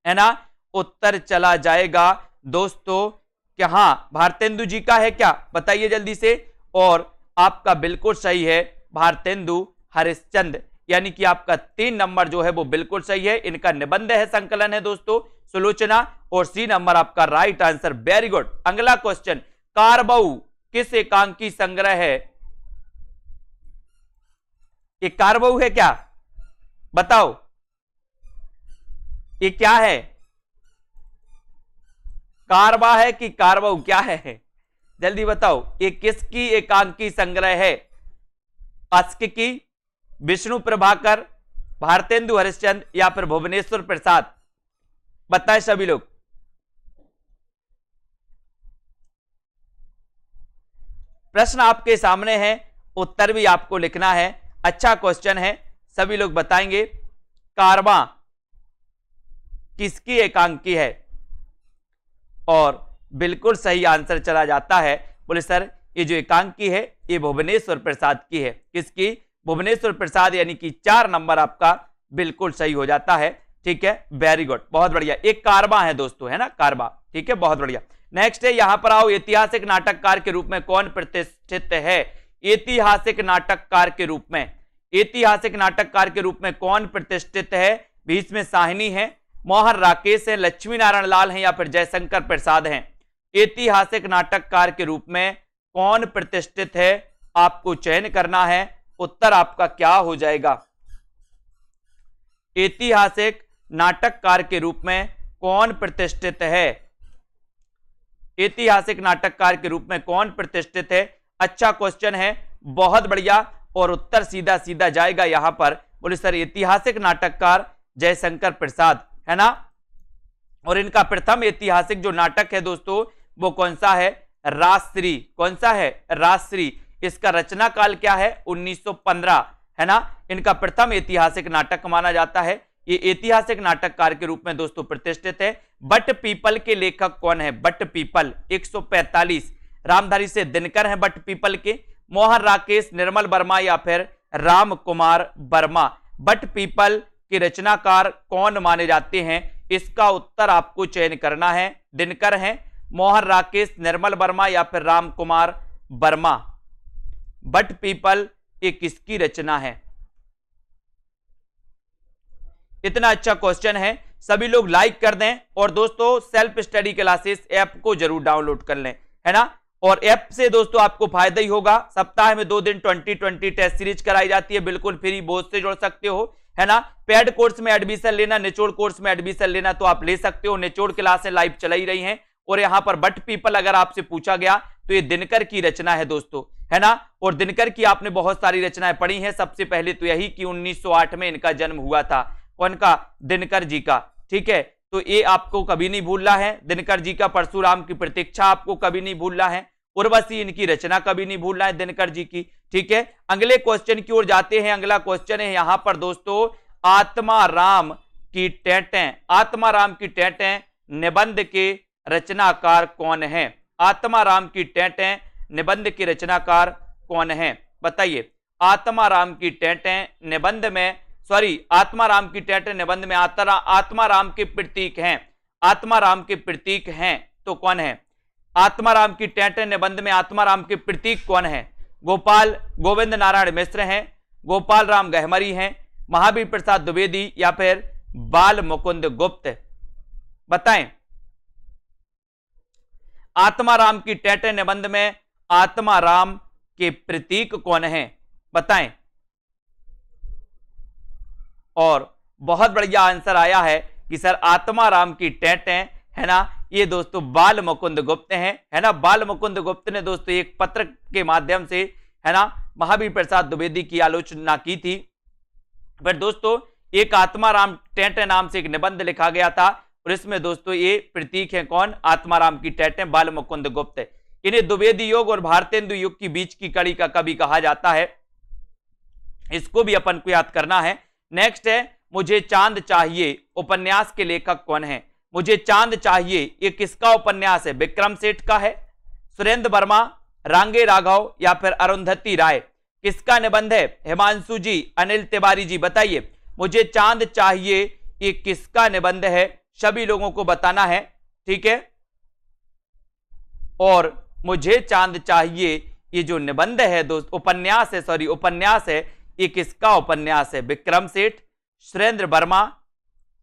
है ना। उत्तर चला जाएगा दोस्तों क्या, हाँ भारतेंदु जी का है क्या, बताइए जल्दी से। और आपका बिल्कुल सही है भारतेंदु हरिश्चंद्र, यानी कि आपका 3 नंबर जो है वो बिल्कुल सही है। इनका निबंध है संकलन है दोस्तों सुलोचना, और सी नंबर आपका राइट आंसर, वेरी गुड। अगला क्वेश्चन, कारबऊ किस एकांकी संग्रह है, ये कारबऊ है क्या, बताओ ये क्या है, कारबा है कि कारबऊ क्या है, जल्दी बताओ। ये किसकी एकांकी संग्रह है, अस्किकी, विष्णु प्रभाकर, भारतेंदु हरिश्चंद्र या फिर भुवनेश्वर प्रसाद, बताएं सभी लोग। प्रश्न आपके सामने है, उत्तर भी आपको लिखना है, अच्छा क्वेश्चन है, सभी लोग बताएंगे। कारवां किसकी एकांकी है, और बिल्कुल सही आंसर चला जाता है, बोले सर ये जो एकांकी है ये भुवनेश्वर प्रसाद की है, किसकी, भुवनेश्वर प्रसाद, यानी कि 4 नंबर आपका बिल्कुल सही हो जाता है, ठीक है, वेरी गुड, बहुत बढ़िया। एक कारवां है दोस्तों, है ना, कारवां, ठीक है, बहुत बढ़िया। नेक्स्ट है, यहां पर आओ, ऐतिहासिक नाटककार के रूप में कौन प्रतिष्ठित है, ऐतिहासिक नाटककार के रूप में, ऐतिहासिक नाटककार के रूप में कौन प्रतिष्ठित है, बीच में साहिनी है, मोहन राकेश है, लक्ष्मी नारायण लाल है या फिर जयशंकर प्रसाद हैं। ऐतिहासिक नाटककार के रूप में कौन प्रतिष्ठित है, आपको चयन करना है, उत्तर आपका क्या हो जाएगा। ऐतिहासिक नाटककार के रूप में कौन प्रतिष्ठित है, ऐतिहासिक नाटककार के रूप में कौन प्रतिष्ठित है, अच्छा क्वेश्चन है, बहुत बढ़िया। और उत्तर सीधा सीधा जाएगा यहां पर, बोले सर ऐतिहासिक नाटककार जयशंकर प्रसाद, है ना। और इनका प्रथम ऐतिहासिक जो नाटक है दोस्तों वो कौन सा है, राजश्री, कौन सा है, राजश्री। इसका रचना काल क्या है, 1915, है ना। इनका प्रथम ऐतिहासिक नाटक माना जाता है। ये ऐतिहासिक नाटककार के रूप में दोस्तों प्रतिष्ठित है। बट पीपल के लेखक कौन है, बट पीपल 145, रामधारी से दिनकर हैं बट पीपल के, मोहन राकेश, निर्मल वर्मा या फिर राम कुमार वर्मा। बट पीपल के रचनाकार कौन माने जाते हैं, इसका उत्तर आपको चयन करना है, दिनकर हैं, मोहन राकेश, निर्मल वर्मा या फिर राम कुमार वर्मा। बट पीपल ये किसकी रचना है, इतना अच्छा क्वेश्चन है, सभी लोग लाइक कर दें और दोस्तों सेल्फ स्टडी क्लासेस ऐप को जरूर डाउनलोड कर लें, है ना। और ऐप से दोस्तों आपको फायदा ही होगा। सप्ताह में 2 दिन 2020 टेस्ट सीरीज कराई जाती है, बिल्कुल फ्री, बोझ से जुड़ सकते हो, है ना। पेड कोर्स में एडमिशन लेना, निचोड़ कोर्स में एडमिशन लेना तो आप ले सकते हो। निचोड़ क्लासें लाइव चलाई रही हैं और यहां पर बट पीपल अगर आपसे पूछा गया तो ये दिनकर की रचना है दोस्तों, है ना। और दिनकर की आपने बहुत सारी रचनाएं पढ़ी हैं। सबसे पहले तो यही कि 1908 में इनका जन्म हुआ था, कौन का, दिनकर जी का, ठीक है। तो ये आपको कभी नहीं भूलना है, दिनकर जी का। परशुराम की प्रतीक्षा आपको कभी नहीं भूलना है। उर्वशी इनकी रचना कभी नहीं भूलना है, दिनकर जी की, ठीक है। अगले क्वेश्चन की ओर जाते हैं। अगला क्वेश्चन है यहां पर दोस्तों, आत्माराम की टेटें, आत्माराम की टेटें निबंध के रचनाकार कौन है? आत्माराम की टेटें निबंध के रचनाकार कौन है? बताइए। आत्माराम की टेटें निबंध में, आत्माराम की टेटें निबंध में आत्माराम के प्रतीक हैं, आत्माराम के प्रतीक हैं तो कौन है? आत्माराम की टेटें निबंध में आत्माराम के प्रतीक कौन है? गोपाल गोविंद नारायण मिश्र हैं, गोपाल राम गहमरी हैं, महावीर प्रसाद द्विवेदी या फिर बाल मुकुंद गुप्त? बताएं। आत्माराम की टेटें निबंध में आत्माराम के प्रतीक कौन है? बताएं। और बहुत बढ़िया आंसर आया है कि सर आत्माराम की टेटें, है ना, ये दोस्तों बाल मुकुंद गुप्त हैं, है ना। बाल मुकुंद गुप्त ने दोस्तों एक पत्र के माध्यम से, है ना, महावीर प्रसाद द्विवेदी की आलोचना की थी। पर दोस्तों एक आत्माराम टेटें नाम से एक निबंध लिखा गया था और इसमें दोस्तों ये प्रतीक है कौन? आत्माराम की टेटें, बाल मुकुंद गुप्त। इन्हें द्विवेदी युग और भारतेंदु युग की बीच की कड़ी का कवि कहा जाता है, इसको भी अपन को याद करना है। नेक्स्ट है, मुझे चांद चाहिए उपन्यास के लेखक कौन है? मुझे चांद चाहिए ये किसका उपन्यास है? विक्रम सेठ का है, सुरेंद्र वर्मा, रांगे राघव या फिर अरुंधति राय? किसका निबंध है? हिमांशु जी, अनिल तिवारी जी, बताइए। मुझे चांद चाहिए ये किसका निबंध है? सभी लोगों को बताना है, ठीक है। और मुझे चांद चाहिए ये जो निबंध है दोस्त, उपन्यास है, उपन्यास है, ये किसका उपन्यास है? विक्रम सेठ, सुरेंद्र वर्मा,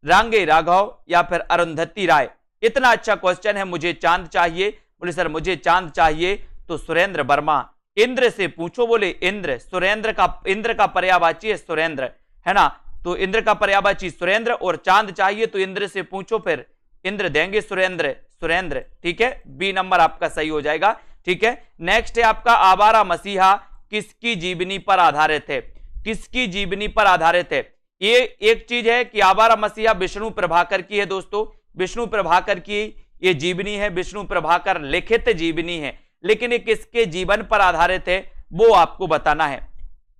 रांगे राघव या फिर अरुंधति राय? इतना अच्छा क्वेश्चन है, मुझे चांद चाहिए। बोले सर मुझे चांद चाहिए तो सुरेंद्र वर्मा। इंद्र से पूछो, बोले इंद्र, इंद्र का पर्यायवाची है सुरेंद्र, है ना। तो इंद्र का पर्यायवाची सुरेंद्र और चांद चाहिए तो इंद्र से पूछो, फिर इंद्र देंगे सुरेंद्र, ठीक है। बी नंबर आपका सही हो जाएगा, ठीक है। नेक्स्ट है आपका, आवारा मसीहा किसकी जीवनी पर आधारित है? किसकी जीवनी पर आधारित है? ये एक चीज है कि आवारा मसीहा विष्णु प्रभाकर की है दोस्तों, विष्णु प्रभाकर की ये जीवनी है, विष्णु प्रभाकर लिखित जीवनी है। लेकिन ये किसके जीवन पर आधारित है वो आपको बताना है।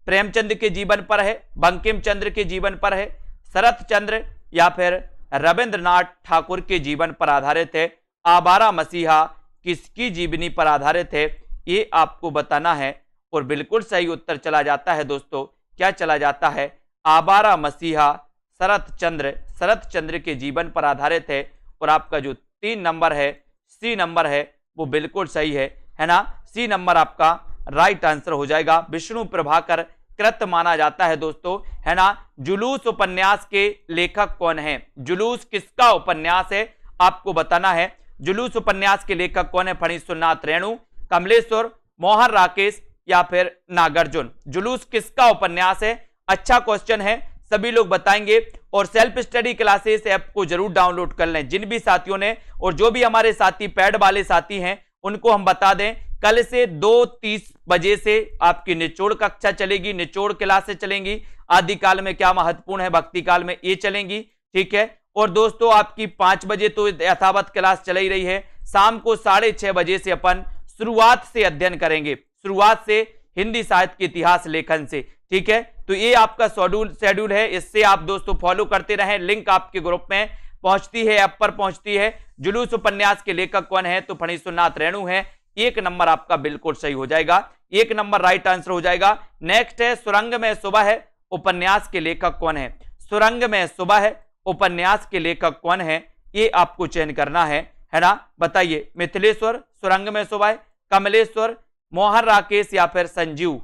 प्रेमचंद के जीवन पर है, बंकिम चंद्र के जीवन पर है, शरत चंद्र या फिर रविंद्रनाथ ठाकुर के जीवन पर आधारित है? आवारा मसीहा किसकी जीवनी पर आधारित है ये आपको बताना है। और बिल्कुल सही उत्तर चला जाता है दोस्तों, क्या चला जाता है? आवारा मसीहा शरत चंद्र के जीवन पर आधारित है। और आपका जो 3 नंबर है, सी नंबर है, वो बिल्कुल सही है ना। सी नंबर आपका राइट आंसर हो जाएगा। विष्णु प्रभाकर कृत माना जाता है दोस्तों, है ना। जुलूस उपन्यास के लेखक कौन है? जुलूस किसका उपन्यास है आपको बताना है। जुलूस उपन्यास के लेखक कौन है? फणीश्वरनाथ रेणु, कमलेश्वर, मोहन राकेश या फिर नागार्जुन? जुलूस किसका उपन्यास है? अच्छा क्वेश्चन है, सभी लोग बताएंगे। और सेल्फ स्टडी क्लासेस ऐप को जरूर डाउनलोड कर लें जिन भी साथियों ने, और जो भी हमारे साथी पैड वाले साथी हैं उनको हम बता दें, कल से 2:30 बजे से आपकी निचोड़ कक्षा चलेगी, निचोड़ क्लासेस चलेंगी। आदि काल में क्या महत्वपूर्ण है, भक्ति काल में ये चलेंगी, ठीक है। और दोस्तों आपकी 5 बजे तो यथावत क्लास चल ही रही है। शाम को 6:30 बजे से अपन शुरुआत से अध्ययन करेंगे, शुरुआत से हिंदी साहित्य के इतिहास लेखन से, ठीक है। तो ये आपका शेड्यूल है, इससे आप दोस्तों फॉलो करते रहें। लिंक आपके ग्रुप में पहुंचती है, ऐप पर पहुंचती है। जुलूस उपन्यास के लेखक कौन है? तो फणीश्वरनाथ रेणु है। 1 नंबर आपका बिल्कुल सही हो जाएगा, 1 नंबर राइट आंसर हो जाएगा। नेक्स्ट है, सुरंग में सुबह है उपन्यास के लेखक कौन है? सुरंग में सुबह है उपन्यास के लेखक कौन है ये आपको चयन करना है ना। बताइए। मिथिलेश्वर, सुरंग में सुबह, कमलेश्वर, मोहन राकेश या फिर संजीव?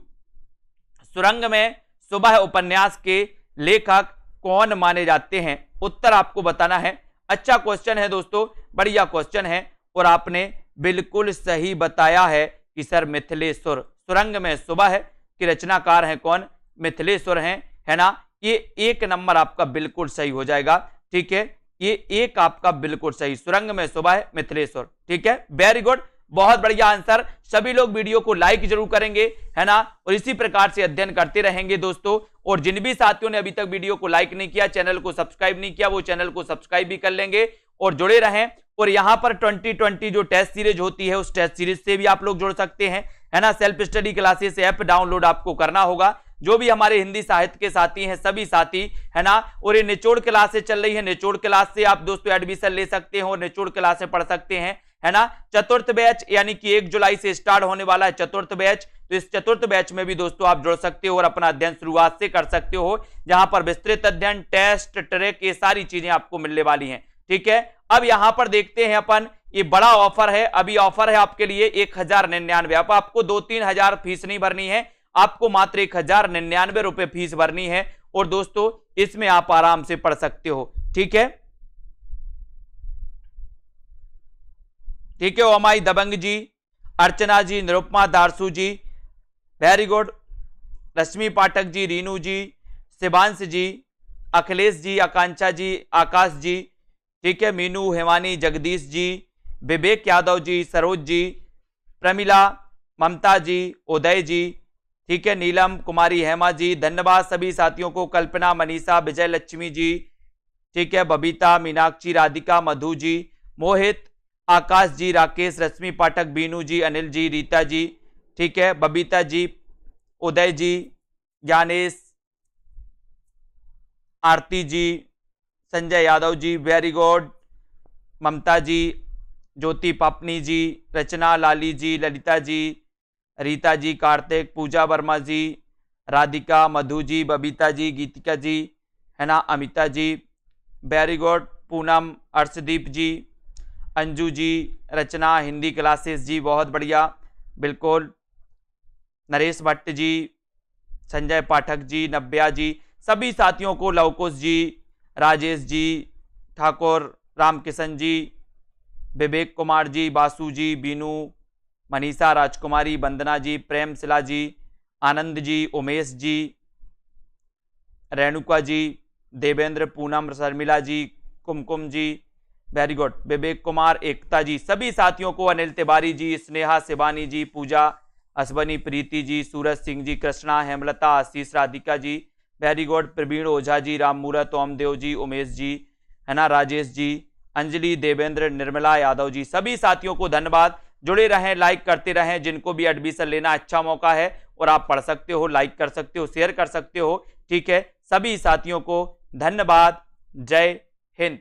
सुरंग में सुबह उपन्यास के लेखक कौन माने जाते हैं? उत्तर आपको बताना है। अच्छा क्वेश्चन है दोस्तों, बढ़िया क्वेश्चन है और आपने बिल्कुल सही बताया है कि सर मिथिलेश्वर। सुरंग में सुबह के रचनाकार हैं कौन? मिथिलेश्वर हैं, है ना। ये 1 नंबर आपका बिल्कुल सही हो जाएगा, ठीक है। ये 1 आपका बिल्कुल सही, सुरंग में सुबह मिथिलेश्वर, ठीक है। वेरी गुड, बहुत बढ़िया आंसर। सभी लोग वीडियो को लाइक जरूर करेंगे, है ना, और इसी प्रकार से अध्ययन करते रहेंगे दोस्तों। और जिन भी साथियों ने अभी तक वीडियो को लाइक नहीं किया, चैनल को सब्सक्राइब नहीं किया, वो चैनल को सब्सक्राइब भी कर लेंगे और जुड़े रहें। और यहां पर 2020 जो टेस्ट सीरीज होती है, उस टेस्ट सीरीज से भी आप लोग जुड़ सकते हैं, है ना। Self study classes app download आपको करना होगा। जो भी हमारे हिंदी साहित्य के साथी हैं, सभी साथी, है ना। और ये निचोड़ क्लासेस चल रही है, निचोड़ क्लास से आप दोस्तों एडमिशन ले सकते हैं और निचोड़ क्लास से पढ़ सकते हैं, है ना। चतुर्थ बैच यानी कि 1 जुलाई से स्टार्ट होने वाला है चतुर्थ बैच, तो इस चतुर्थ बैच में भी दोस्तों आप जुड़ सकते हो और अपना अध्ययन शुरुआत से कर सकते हो, जहां पर विस्तृत अध्ययन, टेस्ट, ट्रैक, ये सारी चीजें आपको मिलने वाली हैं, ठीक है। अब यहां पर देखते हैं अपन, ये बड़ा ऑफर है, अभी ऑफर है आपके लिए 1099। अब आपको 2-3 हजार फीस नहीं भरनी है, आपको मात्र 1099 रुपए फीस भरनी है और दोस्तों इसमें आप आराम से पढ़ सकते हो, ठीक है। ठीक है, ओमाई दबंग जी, अर्चना जी, निरुपमा दारसू जी, वेरी गुड, रश्मि पाठक जी, रीनू जी, शिवांश जी, अखिलेश जी, आकांक्षा जी, आकाश जी, ठीक है, मीनू, हेमानी, जगदीश जी, विवेक यादव जी, सरोज जी, प्रमिला, ममता जी, उदय जी, ठीक है, नीलम कुमारी, हेमा जी, धन्यवाद सभी साथियों को। कल्पना, मनीषा, विजय लक्ष्मी जी, ठीक है, बबीता, मीनाक्षी, राधिका, मधु जी, मोहित, आकाश जी, राकेश, रश्मि पाठक, बीनू जी, अनिल जी, रीता जी, ठीक है, बबीता जी, उदय जी, ज्ञानेश, आरती जी, संजय यादव जी, वेरी गुड, ममता जी, ज्योति पापनी जी, रचना, लाली जी, ललिता जी, रीता जी, कार्तिक, पूजा वर्मा जी, राधिका, मधु जी, बबीता जी, गीतिका जी, है ना, अमिता जी, वेरी गुड, पूनम, अर्शदीप जी, अंजू जी, रचना, हिंदी क्लासेस जी, बहुत बढ़िया, बिल्कुल, नरेश भट्ट जी, संजय पाठक जी, नव्या जी, सभी साथियों को, लवकुश जी, राजेश जी, ठाकुर, रामकिशन जी, विवेक कुमार जी, बासु जी, बीनू, मनीषा, राजकुमारी, वंदना जी, प्रेम शिला जी, आनंद जी, उमेश जी, रेणुका जी, देवेंद्र, पूनम, शर्मिला जी, कुमकुम जी, वेरी गुड, विवेक कुमार, एकता जी, सभी साथियों को, अनिल तिवारी जी, स्नेहा, शिवानी जी, पूजा, अश्वनी, प्रीति जी, सूरज सिंह जी, कृष्णा, हेमलता, आशीष, राधिका जी, वेरी गुड, प्रवीण ओझा जी, राम मूरत, ओमदेव जी, उमेश जी, है ना, राजेश जी, अंजलि, देवेंद्र, निर्मला यादव जी, सभी साथियों को धन्यवाद। जुड़े रहें, लाइक करते रहें। जिनको भी एडमिशन लेना, अच्छा मौका है और आप पढ़ सकते हो, लाइक कर सकते हो, शेयर कर सकते हो, ठीक है। सभी साथियों को धन्यवाद। जय हिंद।